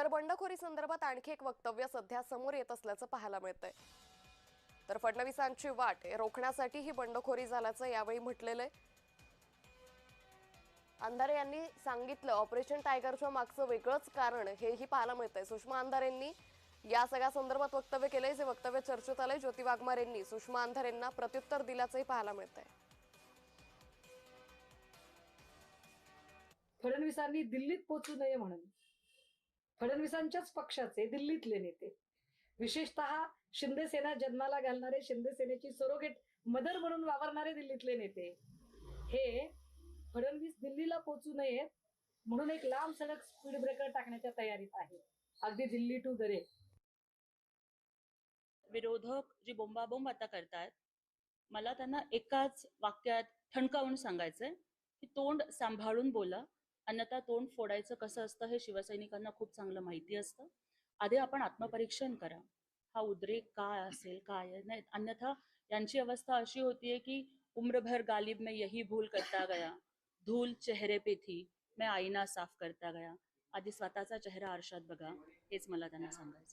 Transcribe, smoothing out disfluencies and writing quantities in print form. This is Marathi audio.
तर बंडखोरी संदर्भात आणखी एक वक्तव्य सध्या समोर येत असल्याचं पाहायला मिळतंय। तर फडणवीसांची वाट रोखण्यासाठी ही बंडखोरी झाल्याचं यावेळी म्हटलेलं आहे। अंधारे यांनी सांगितलं ऑपरेशन टायगरच्या मागचं वेगळंच कारण हेही पाहायला मिळतंय। सुषमा अंधारेंनी या सगळ्या संदर्भात वक्तव्य केलंय, जे वक्तव्य चर्चेत आलंय। ज्योती वाघमारेंनी सुषमा अंधारेंना प्रत्युत्तर दिल्याचंही पाहायला मिळतंय। फडणवीसांनी दिल्लीत पोहोचू नये म्हणून फडणवीसांच्याच पक्षाचे दिल्लीतले नेते, विशेषतः शिंदे सेना जन्माला घालणारे, शिंदे सेनेची सरोगेट मदर म्हणून वावरणारे दिल्लीतले नेते, हे फडणवीस दिल्लीला पोहोचू नयेत म्हणून एक लांब सडक स्पीड ब्रेकर टाकण्याच्या तयारीत आहे, अगदी दिल्ली टू दरे। विरोधक जी बोंबाबोंब आता करतायत, मला त्यांना एकाच वाक्यात ठणकावून सांगायचंय की तोंड सांभाळून बोला, अन्यथा तोंड फोडायचं कसं असतं हे शिवसैनिकांना खूप चांगलं माहिती असतं। आधी आपण आत्मपरीक्षण करा, हा उद्रेक काय असेल, काय नाही, अन्यथा यांची अवस्था अशी होतीये की उम्र भर गालिब में यही भूल करता गया, धूल चेहरे पे थी, मैं आईना साफ करता गया। आधी स्वतःचा चेहरा आरशात बघा, हेच मला त्यांना सांगायचं।